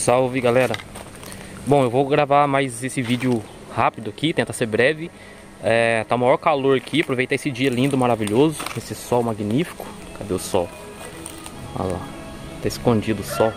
Salve, galera. Bom, eu vou gravar mais esse vídeo rápido aqui, tentar ser breve. Tá o maior calor aqui, aproveitar esse dia lindo, maravilhoso, esse sol magnífico. Cadê o sol? Olha lá, tá escondido o sol.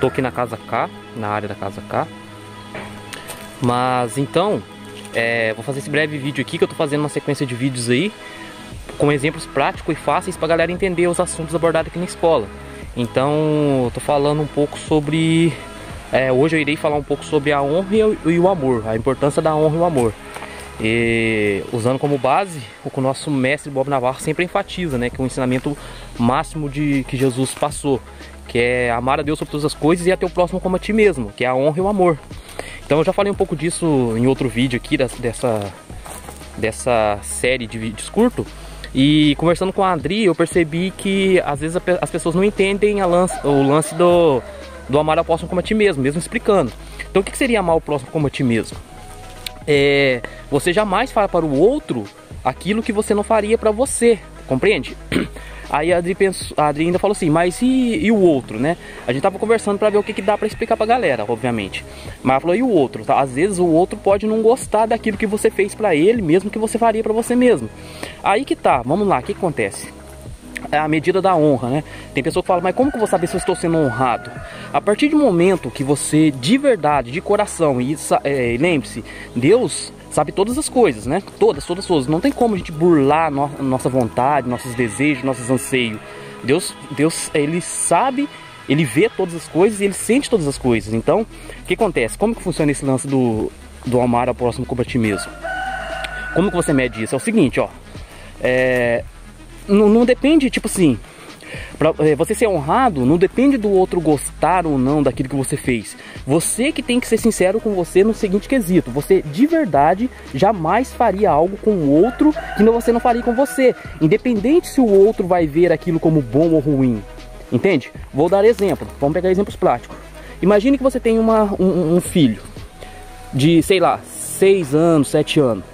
Tô aqui na casa K, na área da casa K. Mas então, vou fazer esse breve vídeo aqui, que eu tô fazendo uma sequência de vídeos aí com exemplos práticos e fáceis pra galera entender os assuntos abordados aqui na escola. Então, eu tô falando um pouco sobre... hoje eu irei falar um pouco sobre a honra e o amor, a importância da honra e o amor. E usando como base o que o nosso mestre Bob Navarro sempre enfatiza, né? Que é o ensinamento máximo que Jesus passou, que é amar a Deus sobre todas as coisas e a teu próximo como a ti mesmo, que é a honra e o amor. Então eu já falei um pouco disso em outro vídeo aqui, dessa série de vídeos curtos. E conversando com a Adri, eu percebi que às vezes as pessoas não entendem o lance do amar ao próximo como a ti mesmo, mesmo explicando. Então o que seria amar o próximo como a ti mesmo? Você jamais fala para o outro aquilo que você não faria para você, compreende? Aí a Adri ainda falou assim, mas e o outro, né? A gente tava conversando para ver o que dá para explicar pra galera, obviamente. Mas ela falou, e o outro? Tá? Às vezes o outro pode não gostar daquilo que você fez pra ele, mesmo que você faria pra você mesmo. Aí que tá, vamos lá, o que acontece? É a medida da honra, né? Tem pessoa que fala, mas como que eu vou saber se eu estou sendo honrado? A partir do momento que você, de verdade, de coração, e lembre-se, Deus sabe todas as coisas, né? Todas. Não tem como a gente burlar nossa vontade, nossos desejos, nossos anseios. Deus, ele sabe, ele vê todas as coisas e ele sente todas as coisas. Então, o que acontece? Como que funciona esse lance do amar ao próximo como a ti mesmo? Como que você mede isso? É o seguinte, ó. Não depende, tipo assim, pra você ser honrado, não depende do outro gostar ou não daquilo que você fez. Você que tem que ser sincero com você no seguinte quesito: você de verdade jamais faria algo com o outro que você não faria com você, independente se o outro vai ver aquilo como bom ou ruim. Entende? Vou dar exemplo, vamos pegar exemplos práticos. Imagine que você tem um filho de, sei lá, 6 anos, 7 anos.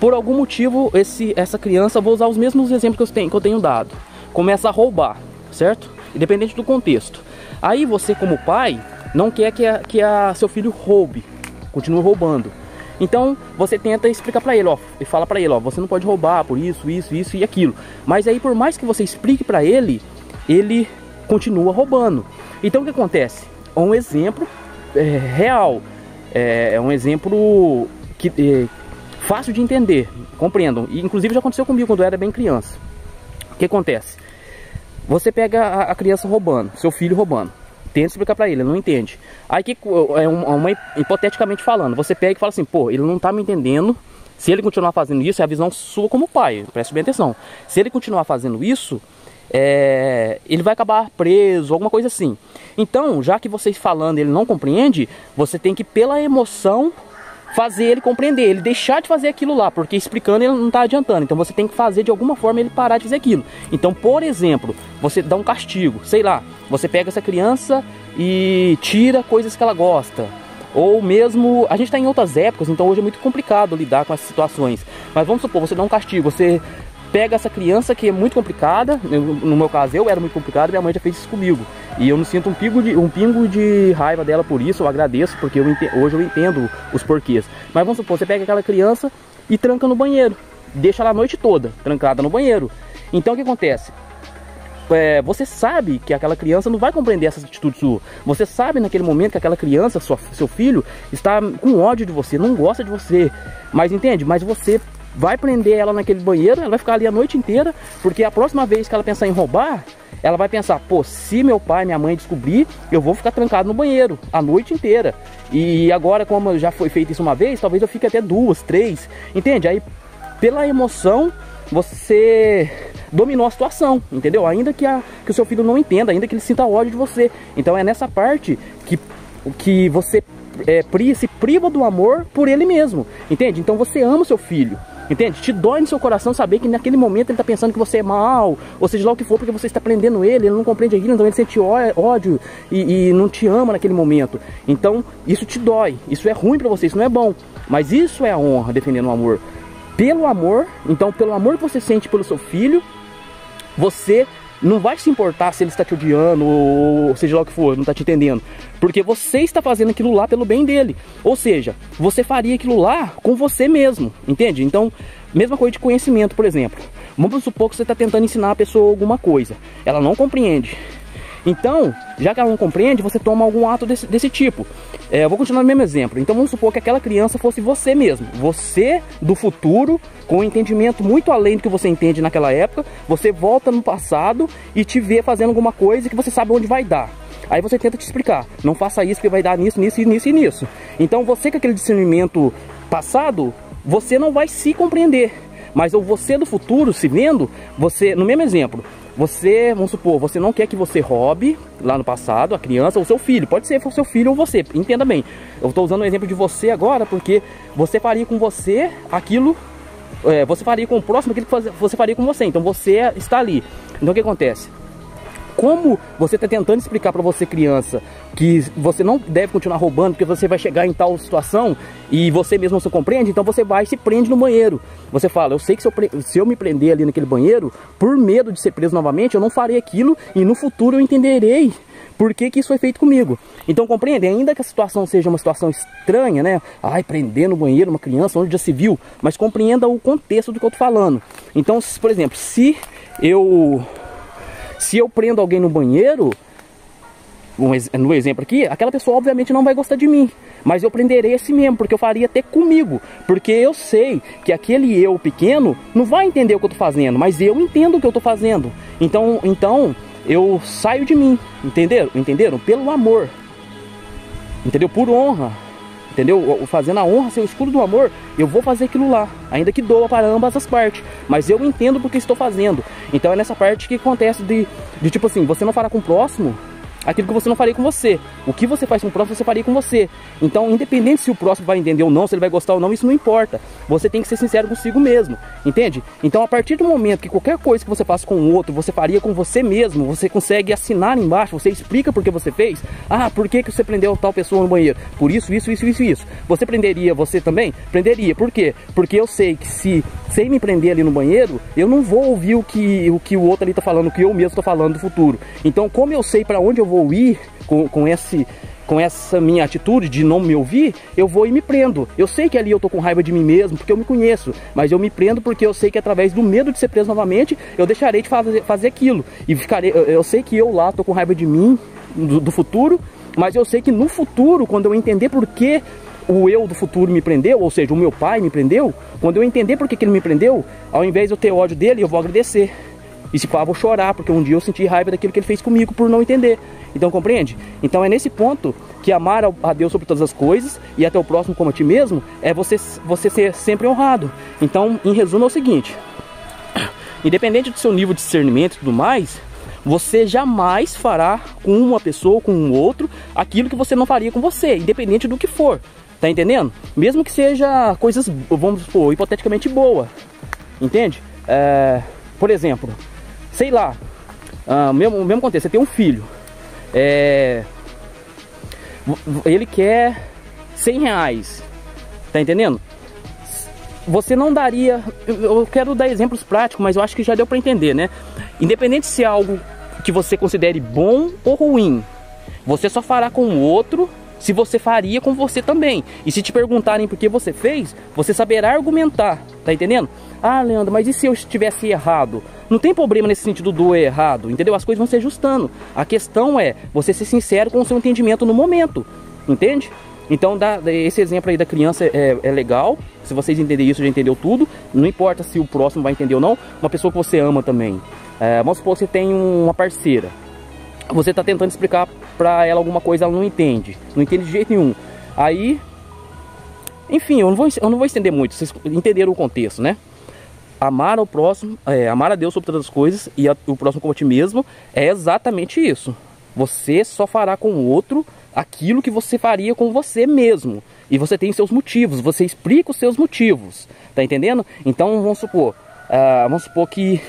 Por algum motivo, essa criança, vou usar os mesmos exemplos que eu tenho dado, começa a roubar, certo? Independente do contexto. Aí você, como pai, não quer que seu filho roube, continue roubando. Então você tenta explicar pra ele, ó, e fala pra ele, ó, você não pode roubar por isso e aquilo. Mas aí, por mais que você explique pra ele, ele continua roubando. Então o que acontece? É um exemplo real, é um exemplo que fácil de entender, compreendam. E inclusive já aconteceu comigo quando eu era bem criança. O que acontece? Você pega a criança roubando, seu filho roubando, tenta explicar pra ele não entende. Aí hipoteticamente falando, você pega e fala assim, pô, ele não tá me entendendo. Se ele continuar fazendo isso, é a visão sua como pai, preste bem atenção. Se ele continuar fazendo isso, ele vai acabar preso, alguma coisa assim. Então, já que você falando ele não compreende, você tem que, pela emoção, fazer ele compreender, ele deixar de fazer aquilo lá, porque explicando ele não está adiantando. Então você tem que fazer de alguma forma ele parar de fazer aquilo. Então, por exemplo, você dá um castigo, sei lá, você pega essa criança e tira coisas que ela gosta. Ou mesmo, a gente está em outras épocas, então hoje é muito complicado lidar com essas situações. Mas vamos supor, você dá um castigo, você pega essa criança que é muito complicada, no meu caso eu era muito complicado, minha mãe já fez isso comigo. E eu não sinto um pingo de raiva dela por isso, eu agradeço, porque hoje eu entendo os porquês. Mas vamos supor, você pega aquela criança e tranca no banheiro, deixa ela a noite toda trancada no banheiro. Então o que acontece? Você sabe que aquela criança não vai compreender essa atitude sua. Você sabe naquele momento que aquela criança, seu filho, está com ódio de você, não gosta de você. Mas entende? Mas você vai prender ela naquele banheiro, ela vai ficar ali a noite inteira, porque a próxima vez que ela pensar em roubar, ela vai pensar, pô, se meu pai e minha mãe descobrir, eu vou ficar trancado no banheiro a noite inteira. E agora, como já foi feito isso uma vez, talvez eu fique até 2, 3, entende? Aí, pela emoção, você dominou a situação, entendeu? Ainda que o seu filho não entenda, ainda que ele sinta ódio de você. Então é nessa parte que você se priva do amor por ele mesmo, entende? Então você ama o seu filho, entende? Te dói no seu coração saber que naquele momento ele está pensando que você é mal, ou seja lá o que for, porque você está prendendo ele não compreende aquilo, então ele sente ódio e não te ama naquele momento. Então isso te dói, isso é ruim para você, isso não é bom. Mas isso é a honra, defendendo o amor. Pelo amor, então pelo amor que você sente pelo seu filho, você não vai se importar se ele está te odiando ou seja lá o que for, não está te entendendo. Porque você está fazendo aquilo lá pelo bem dele. Ou seja, você faria aquilo lá com você mesmo, entende? Então, mesma coisa de conhecimento, por exemplo. Vamos supor que você está tentando ensinar a pessoa alguma coisa. Ela não compreende. Então, já que ela não compreende, você toma algum ato desse tipo. Eu vou continuar no mesmo exemplo. Então vamos supor que aquela criança fosse você mesmo. Você do futuro, com um entendimento muito além do que você entende naquela época. Você volta no passado e te vê fazendo alguma coisa que você sabe onde vai dar. Aí você tenta te explicar. Não faça isso porque vai dar nisso, nisso, nisso e nisso. Então você com aquele discernimento passado, você não vai se compreender. Mas o você do futuro, se vendo, você, no mesmo exemplo, você, vamos supor, você não quer que você roube lá no passado a criança ou seu filho. Pode ser seu filho ou você, entenda bem. Eu estou usando o exemplo de você agora porque você faria com você aquilo, você faria com o próximo aquilo que você faria com você. Então você está ali. Então o que acontece? Como você está tentando explicar para você, criança, que você não deve continuar roubando porque você vai chegar em tal situação e você mesmo não se compreende, então você vai e se prende no banheiro. Você fala, eu sei que se eu me prender ali naquele banheiro, por medo de ser preso novamente, eu não farei aquilo e no futuro eu entenderei por que isso foi feito comigo. Então compreende, ainda que a situação seja uma situação estranha, né? Ai, prender no banheiro uma criança onde já se viu, mas compreenda o contexto do que eu tô falando. Então, por exemplo, se eu prendo alguém no banheiro, no exemplo aqui, aquela pessoa obviamente não vai gostar de mim. Mas eu prenderei esse mesmo, porque eu faria até comigo. Porque eu sei que aquele eu pequeno não vai entender o que eu tô fazendo, mas eu entendo o que eu tô fazendo. Então eu saio de mim, entenderam? Pelo amor, entendeu? Por honra, entendeu? Fazendo a honra, ser o escudo do amor, eu vou fazer aquilo lá, ainda que doa para ambas as partes, mas eu entendo porque estou fazendo. Então é nessa parte que acontece de tipo assim, você não fará com o próximo aquilo que você não faria com você. O que você faz com o próximo, você faria com você. Então, independente se o próximo vai entender ou não, se ele vai gostar ou não, isso não importa. Você tem que ser sincero consigo mesmo, entende? Então, a partir do momento que qualquer coisa que você faça com o outro, você faria com você mesmo, você consegue assinar embaixo, você explica por que você fez. Ah, por que você prendeu tal pessoa no banheiro? Por isso, isso, isso, isso, isso. Você prenderia você também? Prenderia. Por quê? Porque eu sei que se sem me prender ali no banheiro, eu não vou ouvir o que o outro ali tá falando, o que eu mesmo estou falando do futuro. Então, como eu sei para onde eu vou ir com essa minha atitude de não me ouvir, eu vou e me prendo. Eu sei que ali eu tô com raiva de mim mesmo, porque eu me conheço, mas eu me prendo porque eu sei que através do medo de ser preso novamente, eu deixarei de fazer aquilo. E eu sei que eu lá tô com raiva de mim, do futuro, mas eu sei que no futuro, quando eu entender por que o eu do futuro me prendeu, ou seja, o meu pai me prendeu, quando eu entender por que ele me prendeu, ao invés de eu ter ódio dele, eu vou agradecer. E se pá, vou chorar, porque um dia eu senti raiva daquilo que ele fez comigo por não entender. Então, compreende? Então é nesse ponto que amar a Deus sobre todas as coisas e até o próximo como a ti mesmo, é você ser sempre honrado. Então, em resumo, é o seguinte: independente do seu nível de discernimento e tudo mais, você jamais fará com uma pessoa ou com um outro aquilo que você não faria com você, independente do que for. Tá entendendo? Mesmo que seja coisas, vamos supor, hipoteticamente boa. Entende? Por exemplo, sei lá, mesmo contexto, você tem um filho, ele quer 100 reais, tá entendendo? Você não daria, eu quero dar exemplos práticos, mas eu acho que já deu pra entender, né? Independente se é algo que você considere bom ou ruim, você só fará com o outro se você faria com você também. E se te perguntarem por que você fez, você saberá argumentar, tá entendendo? Ah, Leandro, mas e se eu estivesse errado? Não tem problema nesse sentido do errado, entendeu? As coisas vão se ajustando. A questão é você ser sincero com o seu entendimento no momento, entende? Então, esse exemplo aí da criança é legal. Se vocês entenderem isso, já entendeu tudo. Não importa se o próximo vai entender ou não. Uma pessoa que você ama também. Vamos supor que você tem uma parceira. Você está tentando explicar pra ela alguma coisa, ela não entende. Não entende de jeito nenhum. Aí, enfim, eu não vou estender muito. Vocês entenderam o contexto, né? Amar ao próximo, amar a Deus sobre todas as coisas e o próximo como a ti mesmo, é exatamente isso. Você só fará com o outro aquilo que você faria com você mesmo. E você tem seus motivos, você explica os seus motivos. Tá entendendo? Então vamos supor que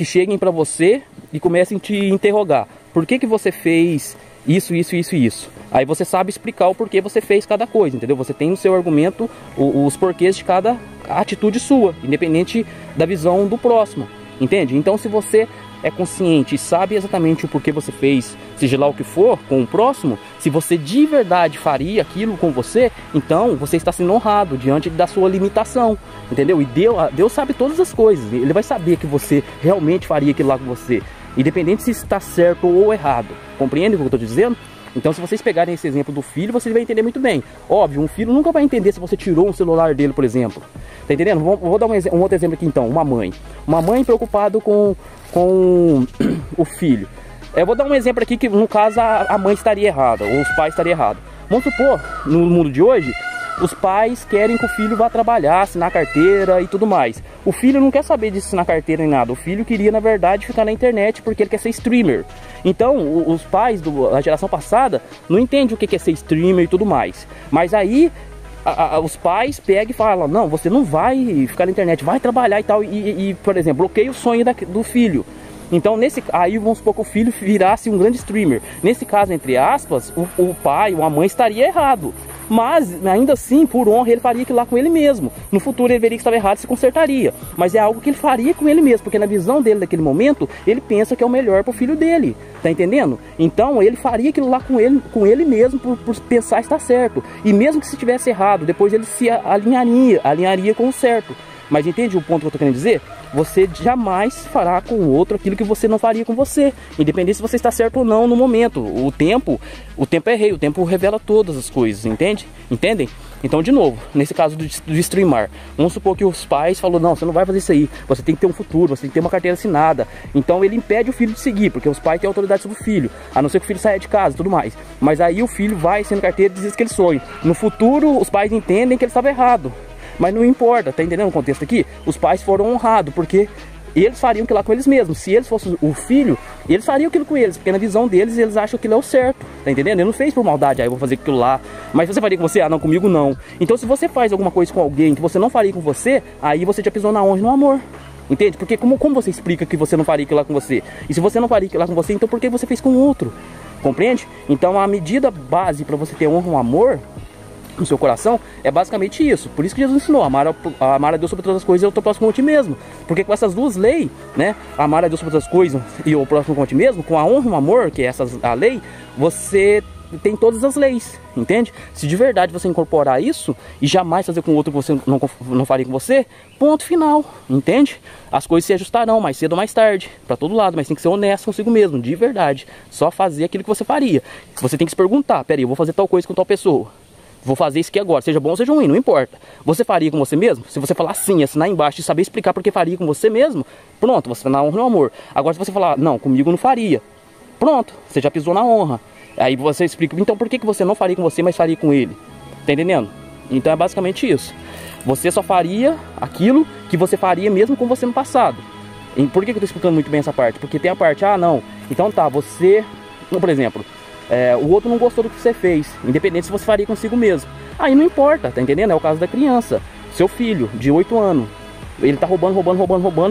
cheguem pra você e comecem a te interrogar. Por que você fez isso, isso, isso e isso? Aí você sabe explicar o porquê você fez cada coisa, entendeu? Você tem no seu argumento os porquês de cada atitude sua, independente da visão do próximo, entende? Então se você é consciente e sabe exatamente o porquê você fez, seja lá o que for, com o próximo, se você de verdade faria aquilo com você, então você está sendo honrado diante da sua limitação, entendeu? E Deus sabe todas as coisas, Ele vai saber que você realmente faria aquilo lá com você, independente se está certo ou errado. Compreende o que eu estou dizendo? Então, se vocês pegarem esse exemplo do filho, vocês vão entender muito bem. Óbvio, um filho nunca vai entender se você tirou um celular dele, por exemplo. Tá entendendo? Vou dar um outro exemplo aqui então. Uma mãe preocupada com o filho. Eu vou dar um exemplo aqui que, no caso, a mãe estaria errada, ou os pais estariam errados. Vamos supor, no mundo de hoje, os pais querem que o filho vá trabalhar, assinar carteira e tudo mais. O filho não quer saber de assinar carteira nem nada. O filho queria, na verdade, ficar na internet porque ele quer ser streamer. Então, os pais da geração passada não entendem o que é ser streamer e tudo mais. Mas aí, os pais pegam e falam, não, você não vai ficar na internet, vai trabalhar e tal. E por exemplo, bloqueia o sonho do filho. Então, aí vamos supor que o filho virasse um grande streamer. Nesse caso, entre aspas, o pai ou a mãe estaria errado. Mas, ainda assim, por honra, ele faria aquilo lá com ele mesmo. No futuro, ele veria que estava errado e se consertaria. Mas é algo que ele faria com ele mesmo, porque na visão dele, naquele momento, ele pensa que é o melhor para o filho dele. Tá entendendo? Então, ele faria aquilo lá com ele mesmo, por pensar estar certo. E mesmo que se tivesse errado, depois ele se alinharia com o certo. Mas entende o ponto que eu tô querendo dizer? Você jamais fará com o outro aquilo que você não faria com você, independente se você está certo ou não no momento. O tempo é rei, o tempo revela todas as coisas, entende? Entendem? Então, de novo, nesse caso do streamar, vamos supor que os pais falaram, não, você não vai fazer isso aí, você tem que ter um futuro, você tem que ter uma carteira assinada. Então ele impede o filho de seguir, porque os pais têm autoridade sobre o filho, a não ser que o filho saia de casa e tudo mais. Mas aí o filho vai sendo carteira e diz aquele sonho. No futuro, os pais entendem que ele estava errado. Mas não importa, tá entendendo o contexto aqui? Os pais foram honrados, porque eles fariam aquilo lá com eles mesmos. Se eles fossem o filho, eles fariam aquilo com eles, porque na visão deles, eles acham que aquilo é o certo, tá entendendo? Ele não fez por maldade, eu vou fazer aquilo lá. Mas você faria com você? Ah, não, comigo não. Então, se você faz alguma coisa com alguém que você não faria com você, aí você já pisou na honra e no amor. Entende? Porque como você explica que você não faria aquilo lá com você? E se você não faria aquilo lá com você, então por que você fez com o outro? Compreende? Então, a medida base para você ter honra e um amor no seu coração é basicamente isso. Por isso que Jesus ensinou, amar a Deus sobre todas as coisas e o teu próximo como ti mesmo. Porque com essas duas leis, né, amar a Deus sobre todas as coisas e o próximo como ti mesmo, com a honra e o amor, que é a lei, você tem todas as leis, entende? Se de verdade você incorporar isso e jamais fazer com o outro que você não faria com você, ponto final, entende? As coisas se ajustarão mais cedo ou mais tarde, para todo lado, mas tem que ser honesto consigo mesmo, de verdade. Só fazer aquilo que você faria. Você tem que se perguntar, peraí, eu vou fazer tal coisa com tal pessoa, vou fazer isso aqui agora, seja bom ou seja ruim, não importa. Você faria com você mesmo? Se você falar sim, assinar embaixo e saber explicar porque faria com você mesmo, pronto, você está na honra e no amor. Agora se você falar, não, comigo não faria, pronto, você já pisou na honra. Aí você explica, então por que você não faria com você, mas faria com ele? Tá entendendo? Então é basicamente isso. Você só faria aquilo que você faria mesmo com você no passado. E por que eu tô explicando muito bem essa parte? Porque tem a parte, ah não, então tá, você, por exemplo, o outro não gostou do que você fez, independente se você faria consigo mesmo. Aí não importa, tá entendendo? É o caso da criança, seu filho de 8 anos. Ele tá roubando,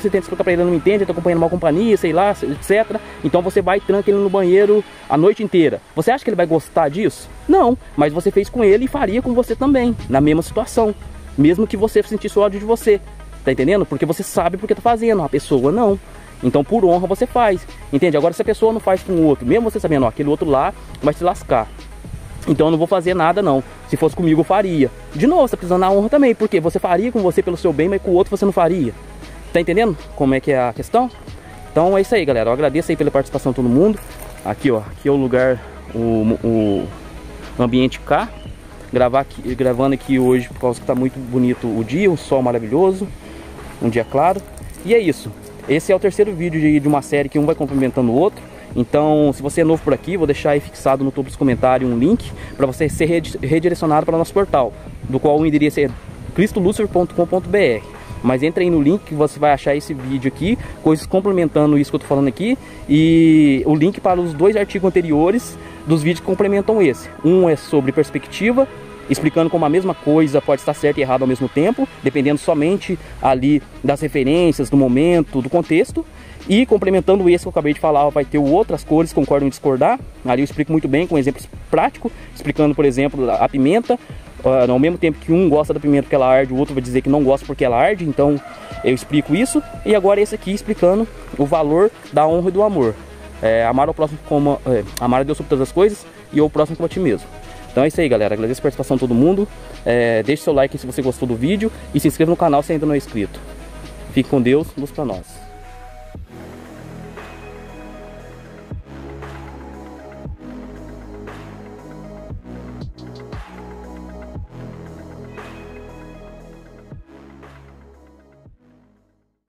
você tenta explicar pra ele, ele não entende, ele tá acompanhando uma companhia, sei lá, etc. Então você vai e tranca ele no banheiro a noite inteira. Você acha que ele vai gostar disso? Não, mas você fez com ele e faria com você também, na mesma situação. Mesmo que você sentisse ódio de você, tá entendendo? Porque você sabe porque tá fazendo, a pessoa não. Então por honra você faz, entende? Agora se a pessoa não faz com o outro, mesmo você sabendo, ó, aquele outro lá vai se lascar, então eu não vou fazer nada não. Se fosse comigo eu faria. De novo, você tá precisando da honra também, porque você faria com você pelo seu bem, mas com o outro você não faria. Tá entendendo como é que é a questão? Então é isso aí, galera. Eu agradeço aí pela participação de todo mundo. Aqui, ó, aqui é o lugar, o ambiente K. Gravando aqui hoje por causa que tá muito bonito o dia, o sol maravilhoso, um dia claro. E é isso. Esse é o terceiro vídeo de uma série que um vai complementando o outro. Então, se você é novo por aqui, vou deixar aí fixado no topo dos comentários um link para você ser redirecionado para o nosso portal, do qual o endereço é cristolucifer.com.br. Mas entra aí no link que você vai achar esse vídeo aqui, coisas complementando isso que eu tô falando aqui, e o link para os 2 artigos anteriores dos vídeos que complementam esse. Um é sobre perspectiva, explicando como a mesma coisa pode estar certa e errada ao mesmo tempo, dependendo somente ali das referências, do momento, do contexto. E complementando esse que eu acabei de falar, vai ter outras cores, concordam em discordar. Ali eu explico muito bem com exemplos práticos, explicando, por exemplo, a pimenta, Ao mesmo tempo que um gosta da pimenta porque ela arde, o outro vai dizer que não gosta porque ela arde. Então eu explico isso. E agora esse aqui explicando o valor da honra e do amor. Amar ao próximo como amar a Deus sobre todas as coisas e o próximo como a ti mesmo. Então é isso aí, galera. Agradeço a participação de todo mundo. Deixe seu like se você gostou do vídeo e se inscreva no canal se ainda não é inscrito. Fique com Deus, luz pra nós.